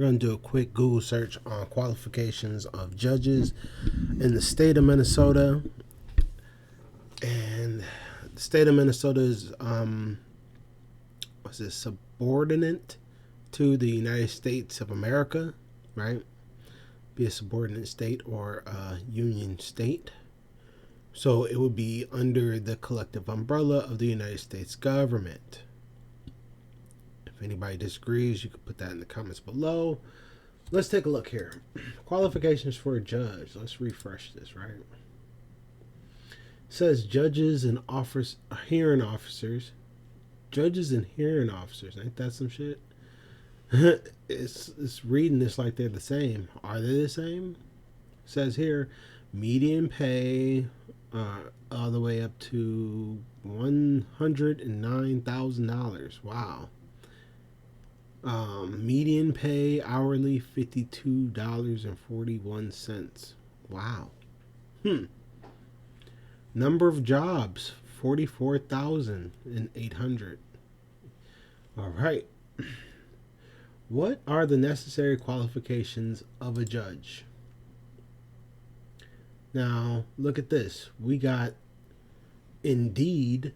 We're going to do a quick Google search on qualifications of judges in the state of Minnesota. And the state of Minnesota is, subordinate to the United States of America, right? Be a subordinate state or a union state. So it would be under the collective umbrella of the United States government. If anybody disagrees, you can put that in the comments below. Let's take a look here. Qualifications for a judge. Let's refresh this, right? It says judges and hearing officers. Judges and hearing officers. Ain't that some shit? It's reading this like they're the same. Are they the same? It says here, median pay all the way up to $109,000. Wow. Median pay hourly $52.41. Wow. Number of jobs 44,800. All right. What are the necessary qualifications of a judge? Now, look at this. We got Indeed.com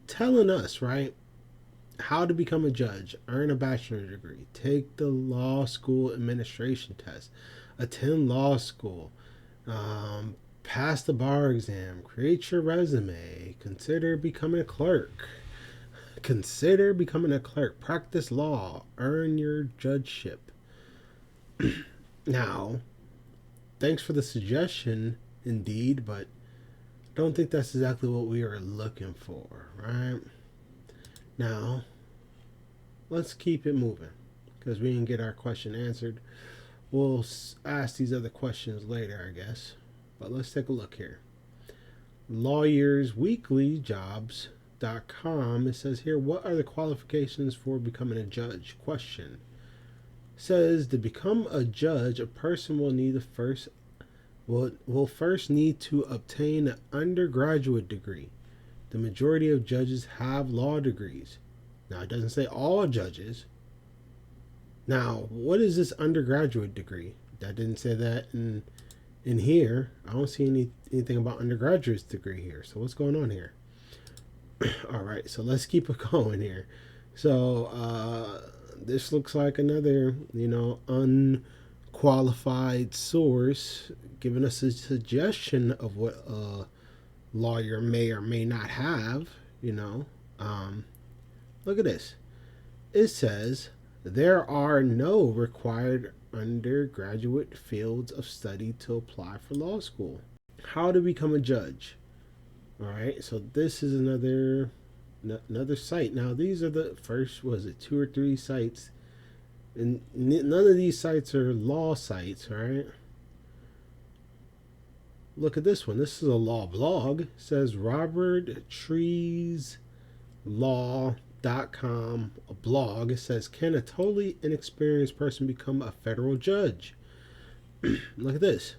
telling us, right, how to become a judge: earn a bachelor's degree, take the law school administration test, attend law school, pass the bar exam, create your resume, consider becoming a clerk, practice law, earn your judgeship. Now, thanks for the suggestion, Indeed, but I don't think that's exactly what we are looking for, right? Now, let's keep it moving because we didn't get our question answered. We'll ask these other questions later, I guess. But let's take a look here. LawyersWeeklyJobs.com. It says here, what are the qualifications for becoming a judge? Question. It says to become a judge, a person will need will first need to obtain an undergraduate degree. The majority of judges have law degrees. Now, it doesn't say all judges. Now, what is this undergraduate degree? That didn't say that in here. I don't see anything about undergraduate degree here. So what's going on here? All right, so let's keep it going here. So this looks like another, unqualified source giving us a suggestion of what a lawyer may or may not have. Look at this. It says there are no required undergraduate fields of study to apply for law school. How to become a judge. All right, so this is another site. Now, these are the first, 2 or 3 sites, and none of these sites are law sites, right? Look at this one. This is a law blog. It says Robert Trees Law.com, a blog. It says, can a totally inexperienced person become a federal judge? Look at this.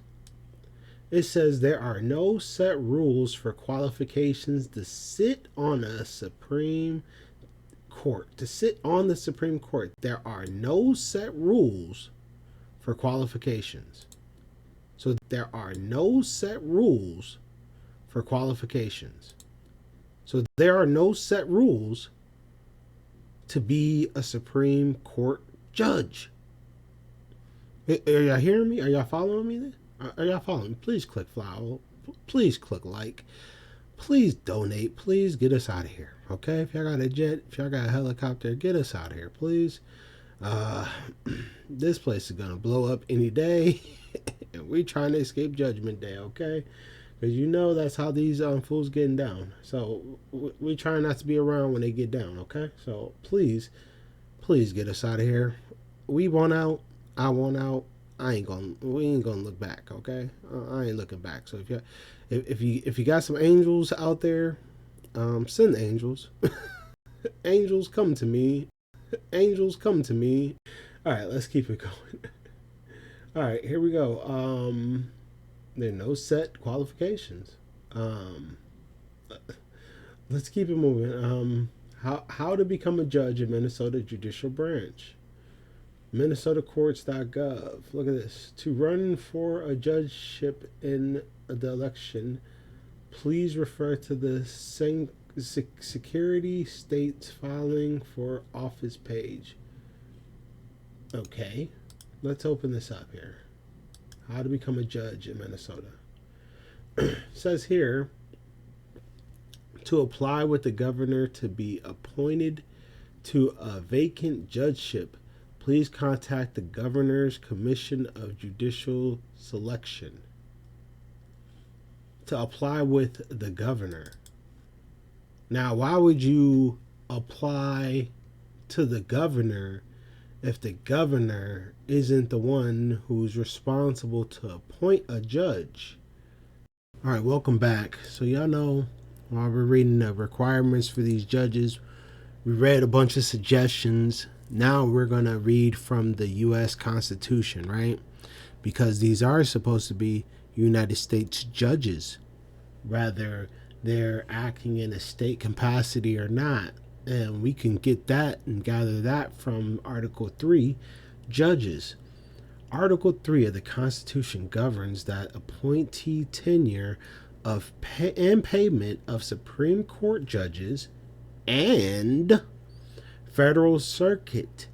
It says there are no set rules for qualifications to sit on a Supreme Court. There are no set rules for qualifications. So there are no set rules for qualifications. So there are no set rules to be a Supreme Court judge. Are y'all hearing me? Are y'all following me? Are y'all following me? Please click follow. Please click like. Please donate. Please get us out of here. Okay? If y'all got a jet, if y'all got a helicopter, get us out of here, please. This place is going to blow up any day. And we're trying to escape Judgment Day, okay? Because that's how these fools getting down. So we try not to be around when they get down, okay? So please get us out of here. We want out. I want out. We ain't gonna look back, okay? I ain't looking back. So if you got some angels out there, send the angels. Angels come to me. Angels come to me. All right, let's keep it going. All right, here we go. There are no set qualifications. Let's keep it moving. How to become a judge in Minnesota Judicial Branch. MinnesotaCourts.gov. Look at this. To run for a judgeship in the election, please refer to the Security States Filing for Office page. Okay, let's open this up here. How to become a judge in Minnesota. It says here, to apply with the governor to be appointed to a vacant judgeship, please contact the Governor's Commission of Judicial Selection. To apply with the governor. Now, why would you apply to the governor if the governor isn't the one who's responsible to appoint a judge? All right, welcome back. So y'all know, while we're reading the requirements for these judges, we read a bunch of suggestions. Now we're going to read from the U.S. Constitution, right? Because these are supposed to be United States judges, whether they're acting in a state capacity or not. And we can get that and gather that from Article 3, judges. Article 3 of the Constitution governs that appointee tenure of and payment of Supreme Court judges and Federal Circuit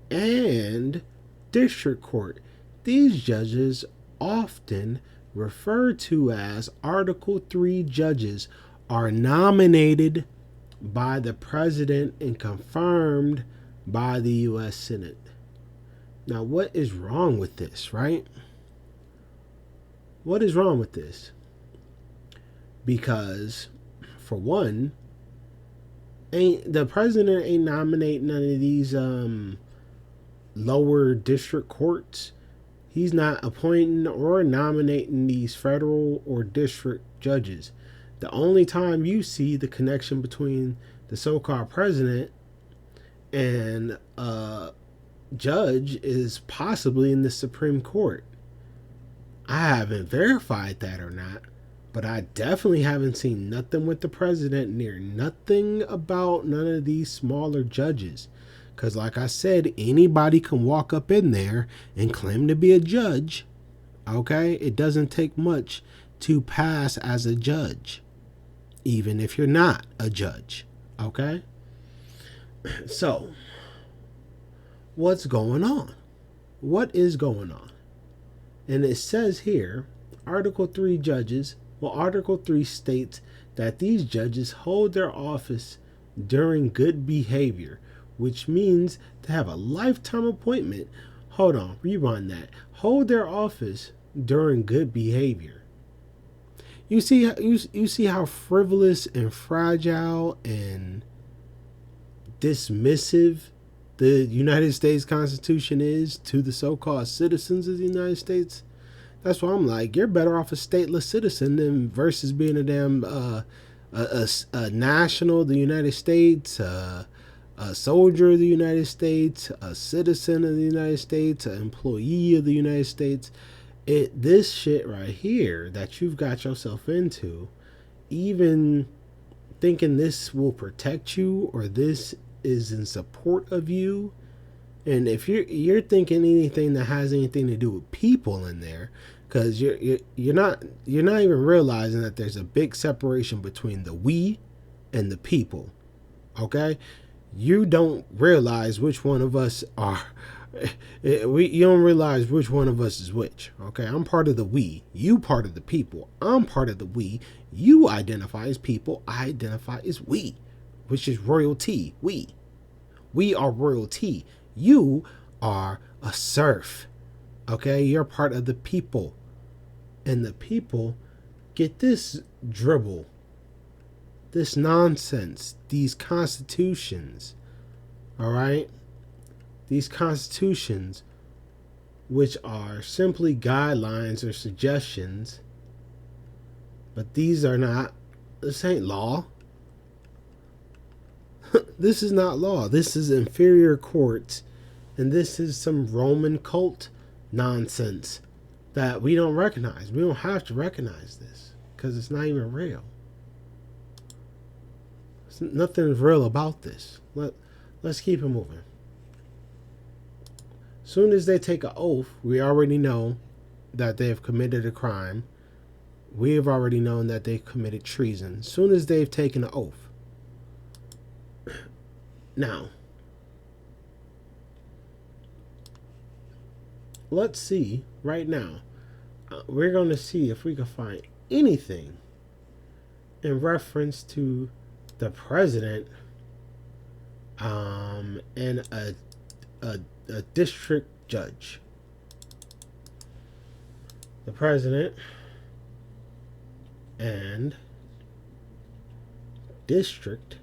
and District Court. These judges, often referred to as Article 3 judges, are nominated by the President and confirmed by the U.S. Senate. Now, what is wrong with this, right? What is wrong with this? Because, for one, the president ain't nominating none of these lower district courts. He's not appointing or nominating these federal or district judges. The only time you see the connection between the so-called president and judge is possibly in the Supreme Court. I haven't verified that or not, but I definitely haven't seen nothing with the president near nothing about none of these smaller judges. Because like I said, anybody can walk up in there and claim to be a judge. Okay? It doesn't take much to pass as a judge, even if you're not a judge. Okay? So, what's going on? What is going on? And it says here, Article 3 judges, Article 3 states that these judges hold their office during good behavior, which means to have a lifetime appointment. Hold on, rewind that. Hold their office during good behavior. You see how frivolous and fragile and dismissive the United States Constitution is to the so-called citizens of the United States. That's why I'm like, you're better off a stateless citizen than versus being a damn a national of the United States, a soldier of the United States, a citizen of the United States, an employee of the United States. This shit right here that you've got yourself into, even thinking this will protect you or this is in support of you, and if you're thinking anything that has anything to do with people in there, because you're not even realizing that there's a big separation between the we and the people. Okay, you don't realize which one of us are. You don't realize which one of us is which. Okay, I'm part of the we, you part of the people. I'm part of the we, you identify as people, I identify as we, which is royalty. We are royalty. You are a serf. Okay, you're part of the people. And the people get this dribble, this nonsense, these constitutions. All right? These constitutions, which are simply guidelines or suggestions, but these are not, this ain't law. This is not law. This is inferior courts, and this is some Roman cult nonsense that we don't recognize. We don't have to recognize this because it's not even real. Nothing's real about this. Let's keep it moving. Soon as they take an oath, we already know that they have committed a crime. We have already known that they've committed treason. Soon as they've taken an oath. Now, let's see right now. We're going to see if we can find anything in reference to the president and a district judge. The president and district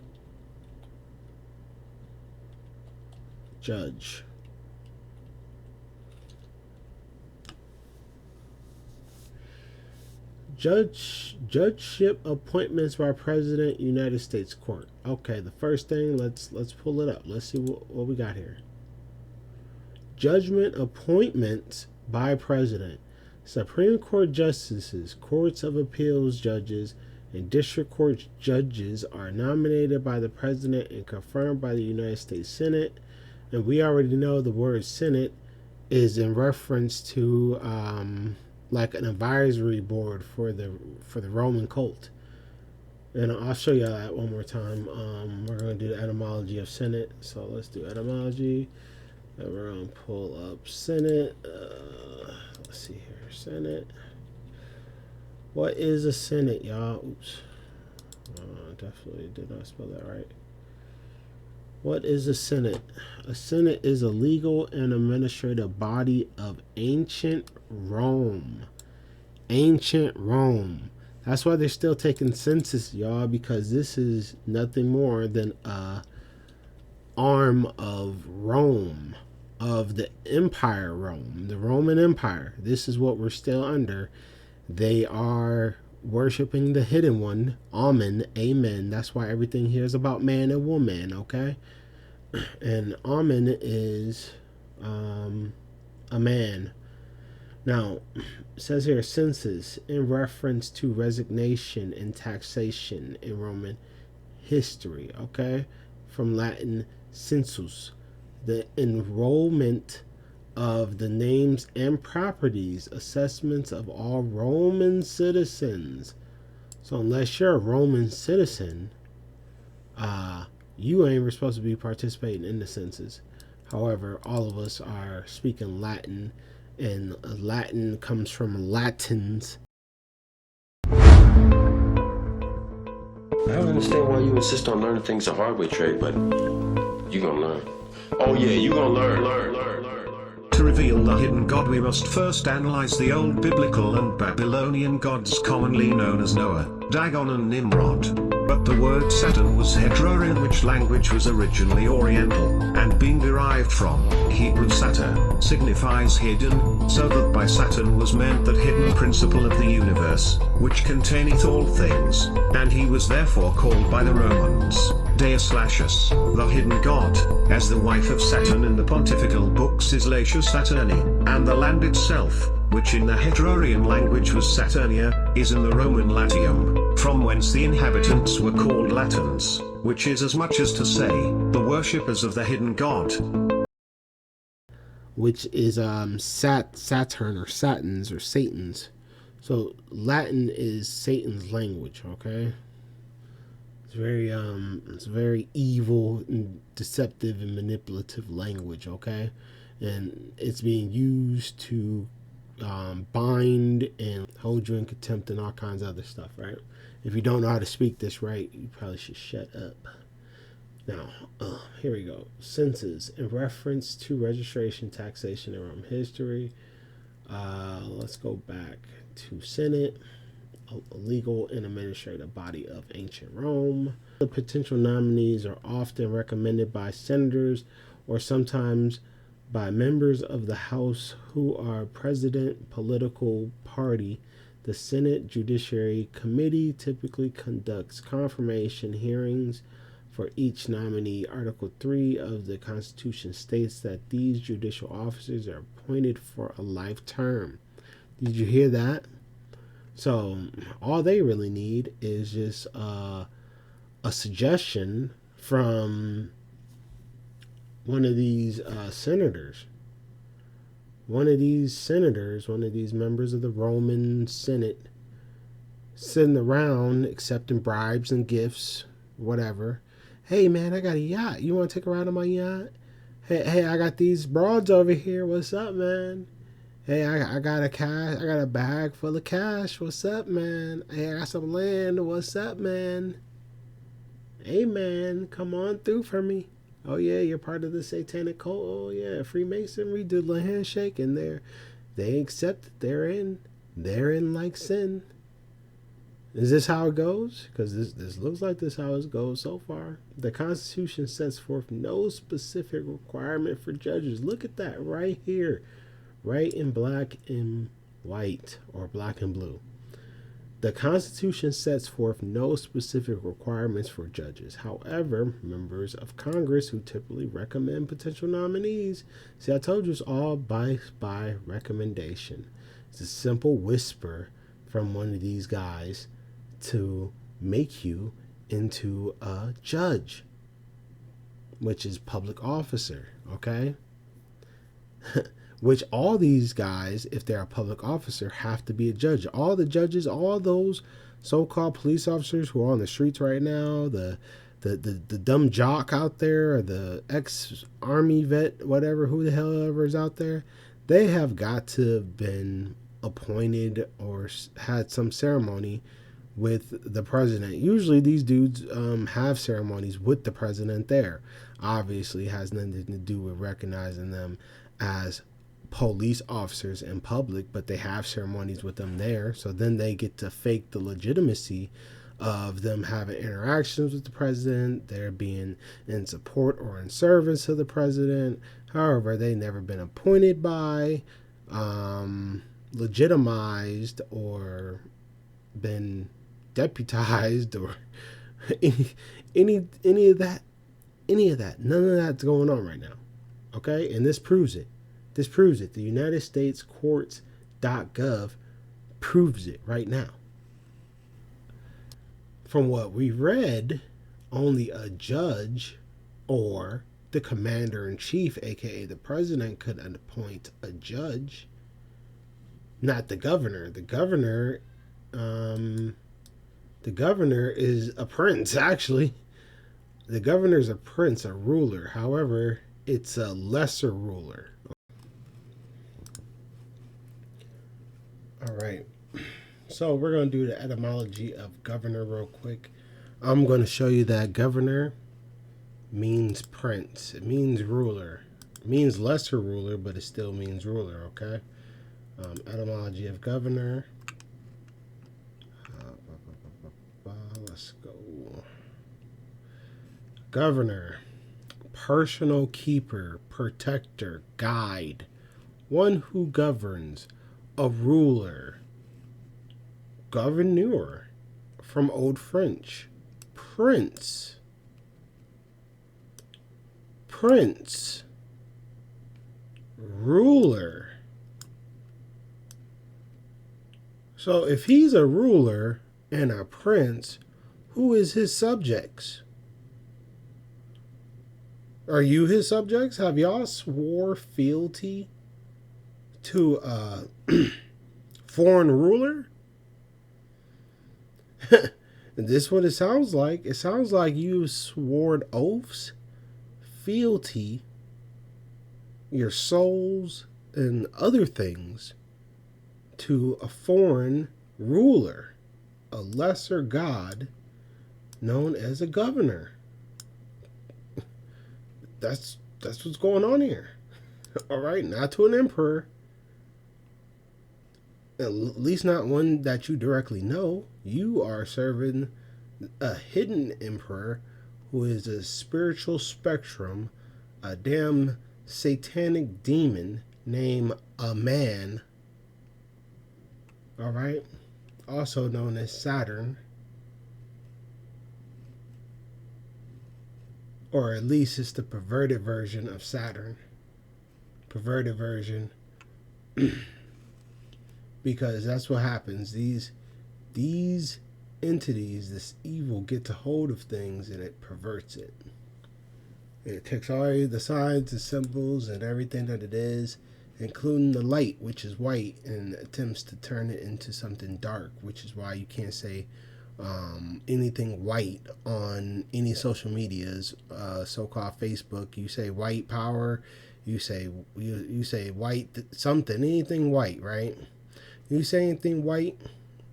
judge. Judgeship appointments by President, United States Court. Okay, the first thing, let's pull it up. Let's see what we got here. Judgment appointments by President. Supreme Court justices, courts of appeals judges, and district court judges are nominated by the President and confirmed by the United States Senate. And we already know the word Senate is in reference to like an advisory board for the Roman cult. And I'll show you that one more time. We're going to do the etymology of Senate. So let's do etymology. And we're going to pull up Senate. Let's see here. Senate. What is a Senate, y'all? Oops. Definitely did not spell that right. What is a Senate? A Senate is a legal and administrative body of ancient Rome. Ancient Rome. That's why they're still taking census, y'all, because this is nothing more than a arm of Rome, of the Empire Rome, the Roman Empire. This is what we're still under. They are worshiping the hidden one, Amen, amen. That's why everything here is about man and woman, okay? And Amen is a man. Now, it says here census in reference to resignation and taxation in Roman history, okay? From Latin census, the enrollment of the names and properties, assessments of all Roman citizens. So unless you're a Roman citizen, you ain't supposed to be participating in the census. However, all of us are speaking Latin, and Latin comes from Latins. I don't understand why you insist on learning things the hard way, Trey, but you gonna learn. Oh yeah, you gonna learn. To reveal the hidden God, we must first analyze the old biblical and Babylonian gods commonly known as Noah, Dagon and Nimrod. But the word Saturn was Heterorean, which language was originally Oriental, and being derived from Hebrew Sater, signifies hidden, so that by Saturn was meant that hidden principle of the universe, which containeth all things, and he was therefore called by the Romans, Deus Lacius, the hidden god, as the wife of Saturn in the pontifical books is Latius Saturni, and the land itself, which in the Heterorean language was Saturnia, is in the Roman Latium, from whence the inhabitants were called Latins, which is as much as to say, the worshippers of the hidden god. Which is Saturn or Satans or Satans. So Latin is Satan's language, okay? It's very evil and deceptive and manipulative language, okay? And it's being used to bind and hold you in contempt and all kinds of other stuff, right? If you don't know how to speak this right, you probably should shut up. Now, here we go. Census in reference to registration, taxation, and Roman history. Let's go back to Senate, a legal and administrative body of ancient Rome. The potential nominees are often recommended by senators or sometimes by members of the House who are president political party. The Senate Judiciary Committee typically conducts confirmation hearings for each nominee. Article 3 of the Constitution states that these judicial officers are appointed for a life term. Did you hear that? So all they really need is just a a suggestion from one of these senators. One of these members of the Roman Senate, sitting around accepting bribes and gifts, whatever. Hey man, I got a yacht. You want to take a ride on my yacht? Hey, I got these broads over here. What's up, man? Hey, I got a bag full of cash. What's up, man? Hey, I got some land. What's up, man? Hey, man, come on through for me. Oh yeah, you're part of the satanic cult. Oh yeah, Freemasonry, do the handshake, and they accept it. They're in like sin. Is this how it goes? Because this looks like this how it goes so far. The Constitution sets forth no specific requirement for judges. Look at that right here, right in black and white, or black and blue. The Constitution sets forth no specific requirements for judges. However, members of Congress who typically recommend potential nominees, see, I told you it's all by recommendation. It's a simple whisper from one of these guys to make you into a judge, which is public officer, okay? Which all these guys, if they're a public officer, have to be a judge. All the judges, all those so-called police officers who are on the streets right now, the dumb jock out there, or the ex-army vet, whatever, who the hell ever is out there, they have got to have been appointed or had some ceremony with the president. Usually these dudes have ceremonies with the president there. Obviously has nothing to do with recognizing them as police officers in public, but they have ceremonies with them there. So then they get to fake the legitimacy of them having interactions with the president, they're being in support or in service of the president. However, they never been appointed by, legitimized, or been deputized, or any of that. None of that's going on right now. Okay? And this proves it. The United States courts.gov proves it right now. From what we read, only a judge or the commander-in-chief, aka the president, could appoint a judge, not the governor. The governor is a prince, actually. The governor is a prince, a ruler. However, it's a lesser ruler. All right. So we're going to do the etymology of governor real quick. I'm going to show you that governor means prince. It means ruler. It means lesser ruler, but it still means ruler, okay? Etymology of governor. Let's go. Governor, personal keeper, protector, guide, one who governs, a ruler. Gouverneur, from Old French. Prince. Ruler. So if he's a ruler and a prince, who is his subjects? Are you his subjects? Have y'all swore fealty to a foreign ruler? This is what it sounds like. It sounds like you swore oaths, fealty, your souls, and other things to a foreign ruler, a lesser god known as a governor. That's what's going on here. All right, not to an emperor. At least not one that you directly know. You are serving a hidden emperor who is a spiritual spectrum, a damn satanic demon named a man. All right, also known as Saturn, or at least it's the perverted version of Saturn. Perverted version. Because that's what happens. These entities, this evil, gets a hold of things and it perverts it. It takes all the signs, the symbols, and everything that it is, including the light, which is white, and attempts to turn it into something dark, which is why you can't say anything white on any social medias, so-called Facebook. You say white power, you say white something, anything white, right? You say anything white,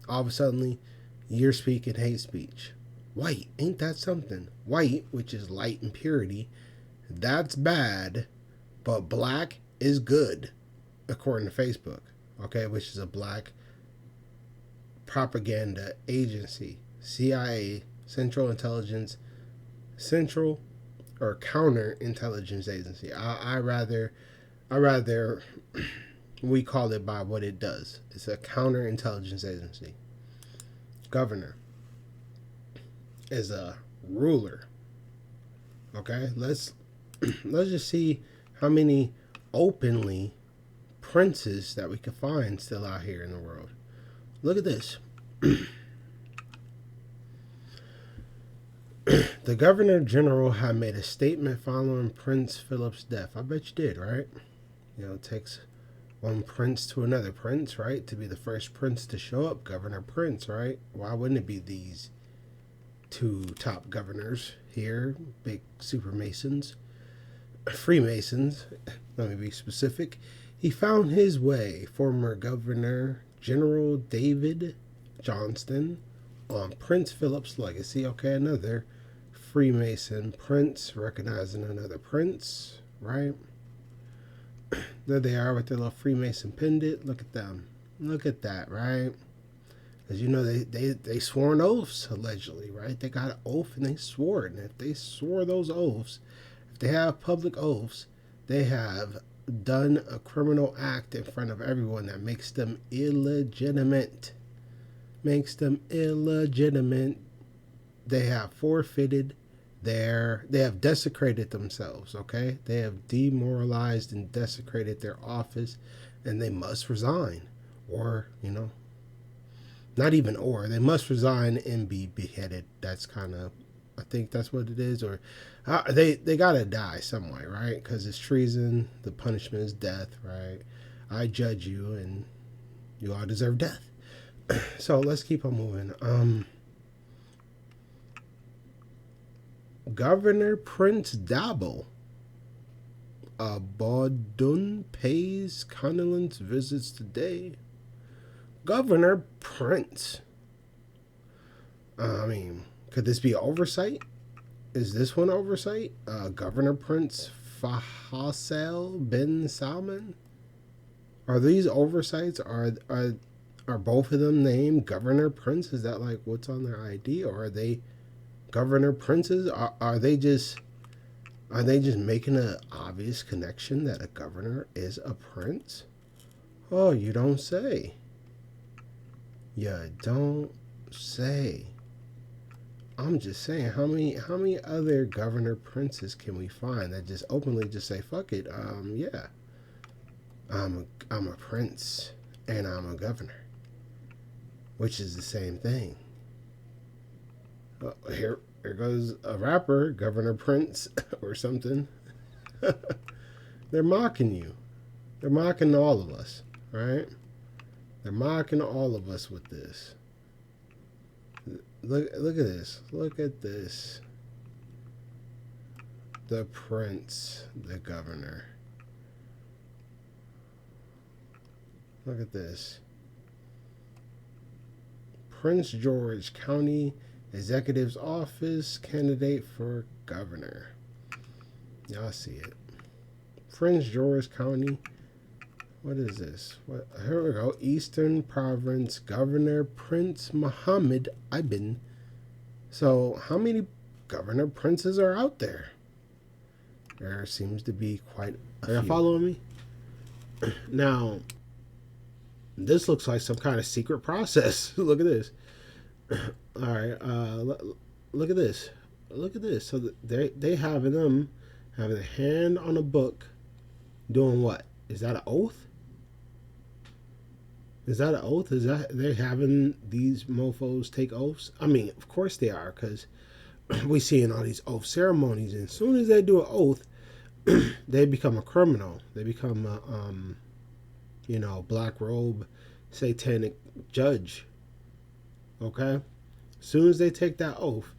all of a sudden you're speaking hate speech. White, ain't that something? White, which is light and purity, that's bad, but black is good, according to Facebook, okay, which is a black propaganda agency, CIA, Central or Counterintelligence Agency. I rather we call it by what it does. It's a counterintelligence agency. Governor is a ruler. Okay, let's just see how many openly princes that we can find still out here in the world. Look at this. The Governor General had made a statement following Prince Philip's death. I bet you did, right? You know, it takes one prince to another prince, right? To be the first prince to show up, Governor Prince, right? Why wouldn't it be these two top governors here, big super masons, Freemasons, let me be specific. He found his way, former Governor General David Johnston, on Prince Philip's legacy. Okay, another Freemason prince recognizing another prince, right? There they are with their little Freemason pendant. Look at them. Look at that, right? Because you know they swore an oaths, allegedly, right? They got an oath and they swore it. And if they swore those oaths, if they have public oaths, they have done a criminal act in front of everyone that makes them illegitimate. Makes them illegitimate. They have forfeited they have desecrated themselves, okay? They have demoralized and desecrated their office, and they must resign. Or, you know, not even or, they must resign and be beheaded. That's kind of, I think that's what it is. Or they gotta die some way, right? Because it's treason. The punishment is death, right? I judge you, and you all deserve death. So let's keep on moving. Governor Prince Dabo Abodun pays condolence visits today. Governor Prince. I mean, could this be oversight? Is this one oversight? Governor Prince Fahasel bin Salman? Are these oversights? Are both of them named Governor Prince? Is that like what's on their ID, or are they Governor Princes? Are they just making an obvious connection that a governor is a prince? Oh, you don't say. You don't say. I'm just saying, how many other governor princes can we find that just openly just say fuck it? Yeah, I'm a prince and I'm a governor, which is the same thing. Here goes a rapper, Governor Prince or something. They're mocking you. They're mocking all of us, right? They're mocking all of us with this. Look at this. Look at this. The prince, the governor. Look at this. Prince George County Executive's Office candidate for governor. Y'all see it. Prince George County. What is this? What? Here we go. Eastern Province Governor Prince Mohammed Ibn. So, how many governor princes are out there? There seems to be quite a few. Are you following me? Now, this looks like some kind of secret process. Look at this. All right, look at this. Look at this. So they having them having a hand on a book, doing what? Is that an oath? Is that an oath? Is that they having these mofos take oaths? I mean, of course they are, because we see in all these oath ceremonies, and as soon as they do an oath, they become a criminal. They become a, black robe, satanic judge. Okay? As soon as they take that oath,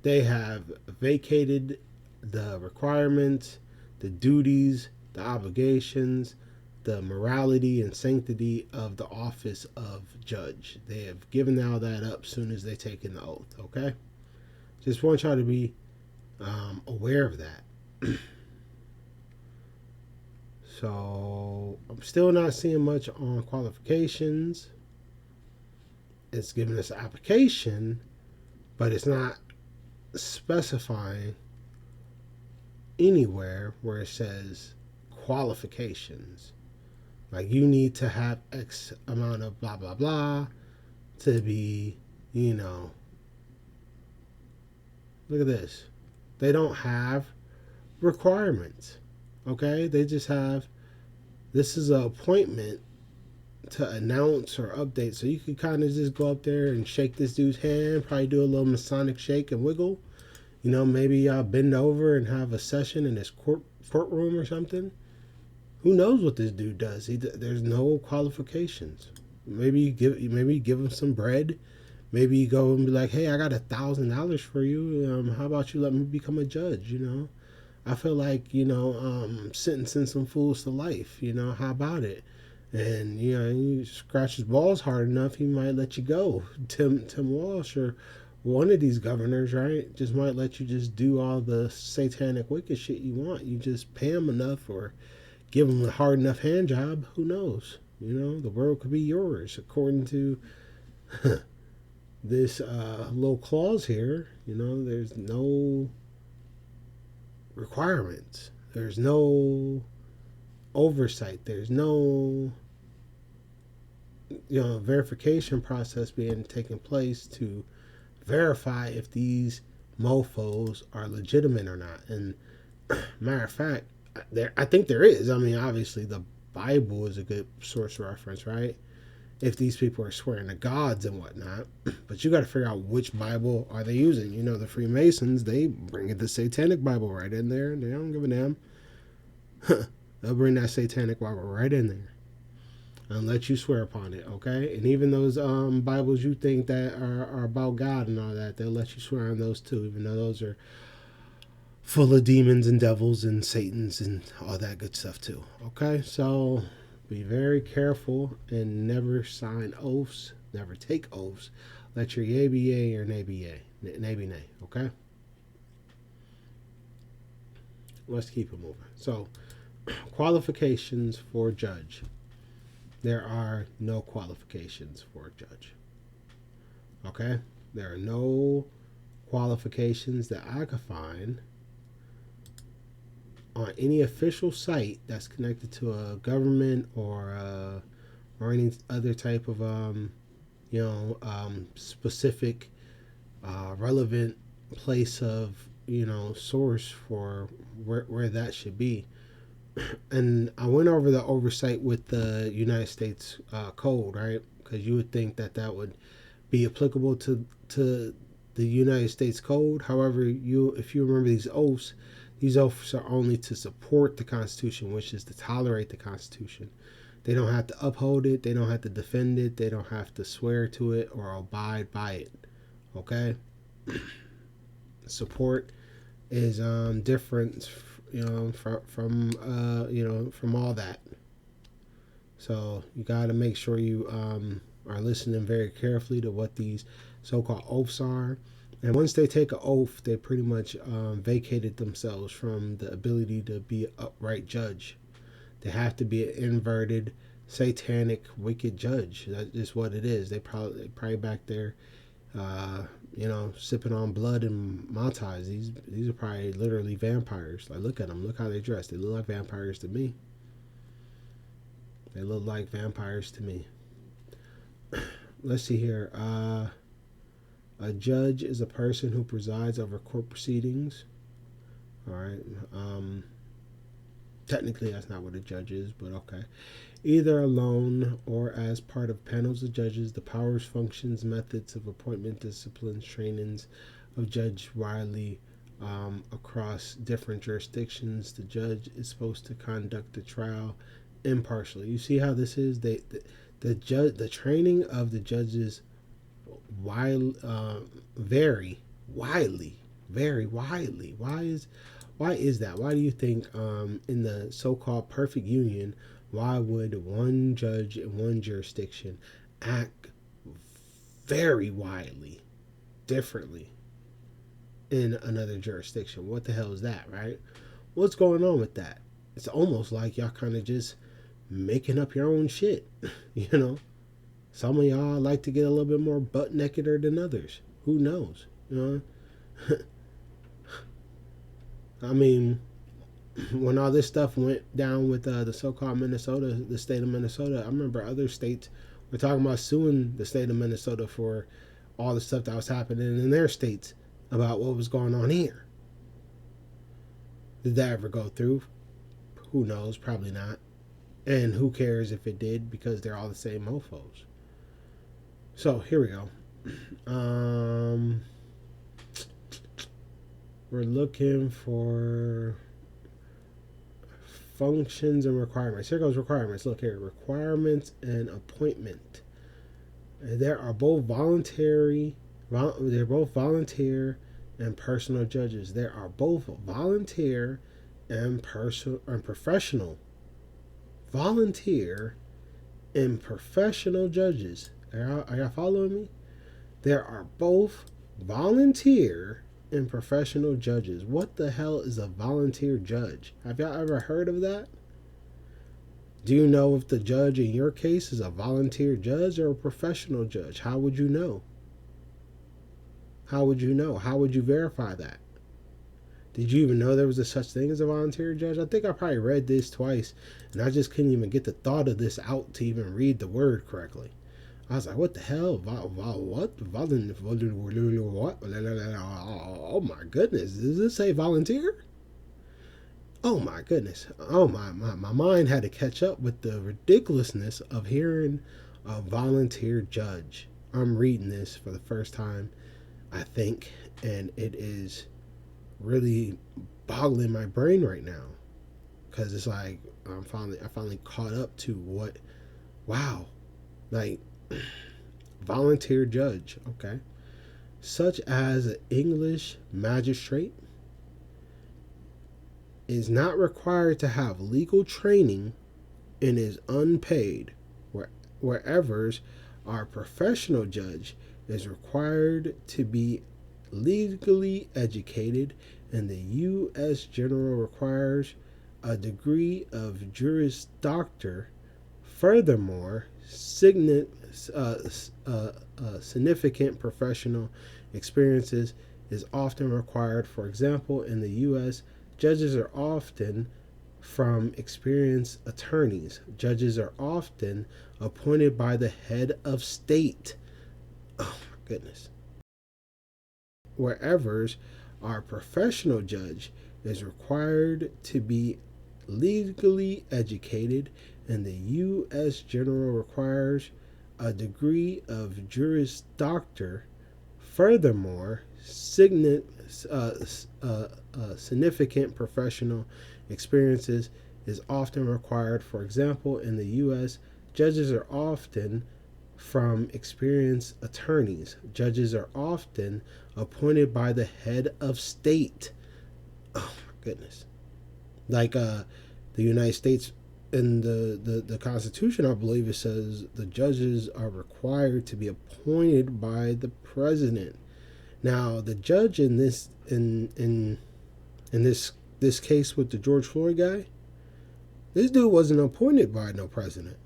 they have vacated the requirements, the duties, the obligations, the morality and sanctity of the office of judge. They have given all that up as soon as they take in the oath. Okay? Just want y'all to be aware of that. So I'm still not seeing much on qualifications. It's giving us an application, but it's not specifying anywhere where it says qualifications. Like you need to have X amount of blah blah blah to be, look at this. They don't have requirements. Okay? They just have, this is an appointment to announce or update. So you could kind of just go up there and shake this dude's hand, probably do a little Masonic shake and wiggle. Maybe bend over and have a session in his courtroom or something. Who knows what this dude does? There's no qualifications. Maybe give him some bread. Maybe you go and be like, hey, I got $1,000 for you. How about you let me become a judge? I feel like, sentencing some fools to life. How about it? And, you scratch his balls hard enough, he might let you go. Tim Walsh or one of these governors, right, just might let you just do all the satanic wicked shit you want. You just pay him enough or give him a hard enough hand job. Who knows? The world could be yours according to this little clause here. There's no requirements. There's no oversight. There's no verification process being taken place to verify if these mofos are legitimate or not. And matter of fact, I think there is. I mean, obviously the Bible is a good source of reference, right? If these people are swearing to gods and whatnot. But you got to figure out which Bible are they using. The Freemasons, they bring the Satanic Bible right in there. They don't give a damn. They'll bring that Satanic Bible right in there and let you swear upon it, okay? And even those Bibles you think that are about God and all that, they'll let you swear on those too, even though those are full of demons and devils and Satans and all that good stuff too, okay? So be very careful and never sign oaths, never take oaths. Let your yay be yay or nay be yay, nay be nay, okay? Let's keep it moving. So, qualifications for judge. There are no qualifications for a judge. Okay? There are no qualifications that I could find on any official site that's connected to a government or any other type of specific relevant place of source for where that should be. And I went over the oversight with the United States Code, right? Because you would think that would be applicable to the United States Code. However, if you remember these oaths are only to support the Constitution, which is to tolerate the Constitution. They don't have to uphold it. They don't have to defend it. They don't have to swear to it or abide by it. Okay? Support is different, from all that. So you got to make sure you are listening very carefully to what these so-called oaths are. And once they take an oath, they pretty much vacated themselves from the ability to be an upright judge. They have to be an inverted, satanic, wicked judge. That's just what it is. They probably back there, sipping on blood and Mai Tais. These are probably literally vampires. Like, look at them. Look how they dress. They look like vampires to me. They look like vampires to me. Let's see here. A judge is a person who presides over court proceedings. All right. Technically, that's not what a judge is, but okay. Either alone or as part of panels of judges, the powers, functions, methods of appointment, disciplines, trainings of Judge Wiley across different jurisdictions. The judge is supposed to conduct the trial impartially. You see how this is? The training of the judges vary widely. Why is that? Why do you think in the so-called perfect union, why would one judge in one jurisdiction act very widely differently in another jurisdiction? What the hell is that, right? What's going on with that? It's almost like y'all kind of just making up your own shit, you know? Some of y'all like to get a little bit more butt nakeder than others. Who knows, you know? I mean, when all this stuff went down with the so-called Minnesota, the state of Minnesota, I remember other states were talking about suing the state of Minnesota for all the stuff that was happening in their states about what was going on here. Did that ever go through? Who knows? Probably not. And who cares if it did, because they're all the same mofos. So here we go. We're looking for functions and requirements. Here goes requirements. Look here, requirements and appointment. There are both voluntary. They're both volunteer and personal judges. There are both volunteer and professional. Volunteer and professional judges. Are y'all following me? There are both volunteer and professional judges. What the hell is a volunteer judge? Have y'all ever heard of that? Do you know if the judge in your case is a volunteer judge or a professional judge? How would you know? How would you know? How would you verify that? Did you even know there was a such thing as a volunteer judge? I think I probably read this twice, and I just couldn't even get the thought of this out to even read the word correctly. I was like, what the hell? What? Oh my goodness. Does this say volunteer? Oh my goodness. Oh my mind had to catch up with the ridiculousness of hearing a volunteer judge. I'm reading this for the first time, I think, and it is really boggling my brain right now. Because it's like I finally caught up to what, wow, like, volunteer judge, okay, such as an English magistrate, is not required to have legal training and is unpaid, whereas our professional judge is required to be legally educated, and the U.S. General requires a degree of Juris Doctor. Furthermore, significant professional experiences is often required. For example, in the U.S., judges are often from experienced attorneys. Judges are often appointed by the head of state. Oh my goodness. Whereas our professional judge is required to be legally educated, and the U.S. General requires a degree of Juris Doctor. Furthermore, significant professional experiences is often required. For example, in the U.S., judges are often from experienced attorneys. Judges are often appointed by the head of state. Oh my goodness. Like the United States, in the Constitution, I believe it says the judges are required to be appointed by the president. Now, the judge in this this case with the George Floyd guy, this dude wasn't appointed by no president.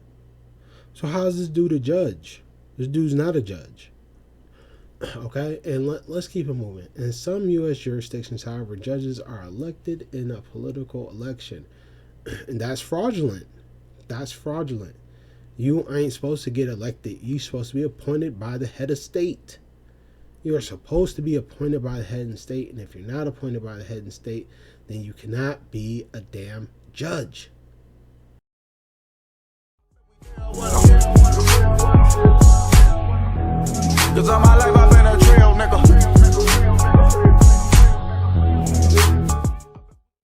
So how is this dude a judge? This dude's not a judge. Okay, and let's keep it moving. In some U.S. jurisdictions, however, judges are elected in a political election. And that's fraudulent. That's fraudulent. You ain't supposed to get elected. You're supposed to be appointed by the head of state. You are supposed to be appointed by the head of state. And if you're not appointed by the head of state, then you cannot be a damn judge. Cause all my life I've been a trail nigga.